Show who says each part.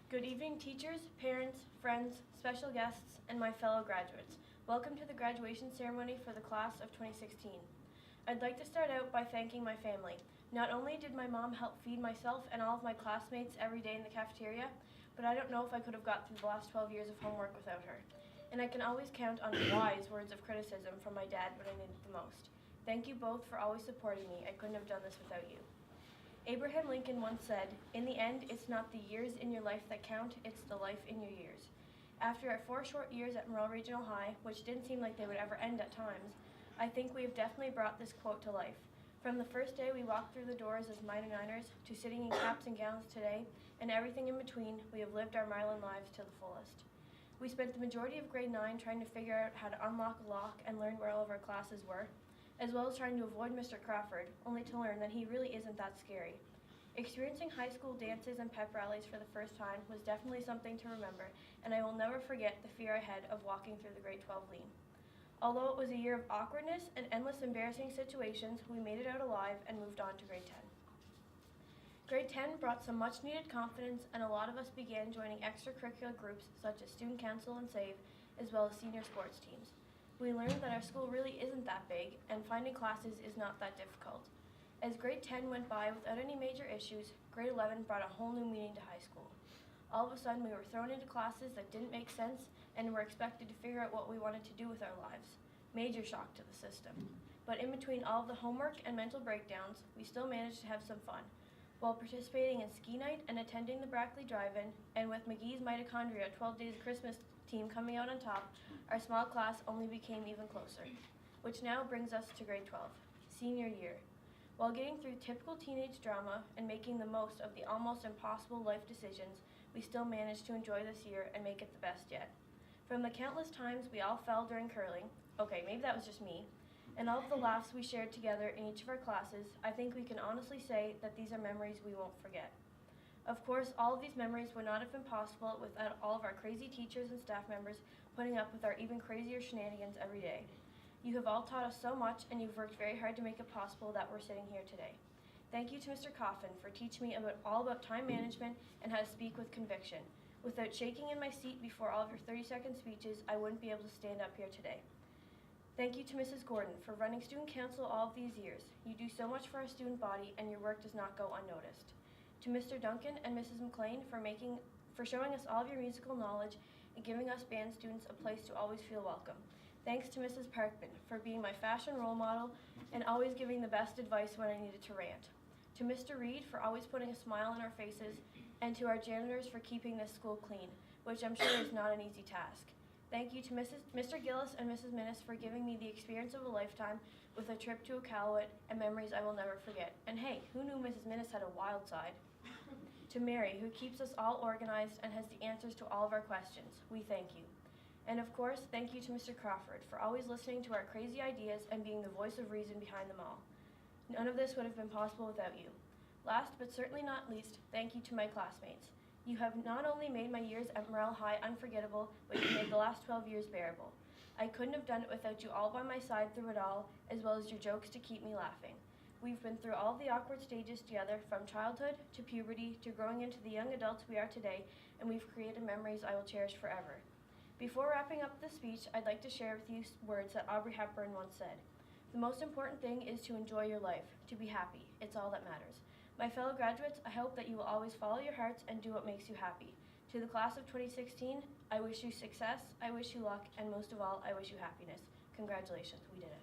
Speaker 1: Good evening, teachers, parents, friends, special guests, and my fellow graduates. Welcome to the graduation ceremony for the class of 2016. I'd like to start out by thanking my family. Not only did my mom help feed myself and all of my classmates every day in the cafeteria, but I don't know if I could have got through the last 12 years of homework without her. And I can always count on wise words of criticism from my dad when I needed it the most. Thank you both for always supporting me. I couldn't have done this without you. Abraham Lincoln once said, "In the end, it's not the years in your life that count, it's the life in your years." After our 4 short years at Morel Regional High, which didn't seem like they would ever end at times, I think we have definitely brought this quote to life. From the first day we walked through the doors as minor niners, to sitting in caps and gowns today, and everything in between, we have lived our Marlin lives to the fullest. We spent the majority of grade 9 trying to figure out how to unlock a lock and learn where all of our classes were, as well as trying to avoid Mr. Crawford, only to learn that he really isn't that scary. Experiencing high school dances and pep rallies for the first time was definitely something to remember, and I will never forget the fear I had of walking through the grade 12 lean. Although it was a year of awkwardness and endless embarrassing situations, we made it out alive and moved on to grade 10. Grade 10 brought some much needed confidence, and a lot of us began joining extracurricular groups such as Student Council and SAVE, as well as senior sports teams. We learned that our school really isn't that big, and finding classes is not that difficult. As grade 10 went by without any major issues, grade 11 brought a whole new meaning to high school. All of a sudden we were thrown into classes that didn't make sense and were expected to figure out what we wanted to do with our lives. Major shock to the system. But in between all of the homework and mental breakdowns, we still managed to have some fun. While participating in ski night and attending the Brackley Drive-In, and with McGee's Mitochondria 12 Days of Christmas team coming out on top, our small class only became even closer. Which now brings us to grade 12, senior year. While getting through typical teenage drama and making the most of the almost impossible life decisions, we still managed to enjoy this year and make it the best yet. From the countless times we all fell during curling, okay, maybe that was just me, and all of the laughs we shared together in each of our classes, I think we can honestly say that these are memories we won't forget. Of course, all of these memories would not have been possible without all of our crazy teachers and staff members putting up with our even crazier shenanigans every day. You have all taught us so much, and you've worked very hard to make it possible that we're sitting here today. Thank you to Mr. Coffin for teaching me all about time management and how to speak with conviction. Without shaking in my seat before all of your 30-second speeches, I wouldn't be able to stand up here today. Thank you to Mrs. Gordon for running Student Council all of these years. You do so much for our student body, and your work does not go unnoticed. To Mr. Duncan and Mrs. McLean for showing us all of your musical knowledge and giving us band students a place to always feel welcome. Thanks to Mrs. Parkman for being my fashion role model and always giving the best advice when I needed to rant. To Mr. Reed for always putting a smile on our faces, and to our janitors for keeping this school clean, which I'm sure is not an easy task. Thank you to Mr. Gillis and Mrs. Minnis for giving me the experience of a lifetime with a trip to Iqaluit and memories I will never forget. And hey, who knew Mrs. Minnis had a wild side? To Mary, who keeps us all organized and has the answers to all of our questions. We thank you. And of course, thank you to Mr. Crawford for always listening to our crazy ideas and being the voice of reason behind them all. None of this would have been possible without you. Last but certainly not least, thank you to my classmates. You have not only made my years at Morel High unforgettable, but you made the last 12 years bearable. I couldn't have done it without you all by my side through it all, as well as your jokes to keep me laughing. We've been through all the awkward stages together, from childhood to puberty to growing into the young adults we are today, and we've created memories I will cherish forever. Before wrapping up the speech, I'd like to share with you words that Aubrey Hepburn once said. The most important thing is to enjoy your life, to be happy. It's all that matters. My fellow graduates, I hope that you will always follow your hearts and do what makes you happy. To the class of 2016, I wish you success, I wish you luck, and most of all, I wish you happiness. Congratulations, we did it.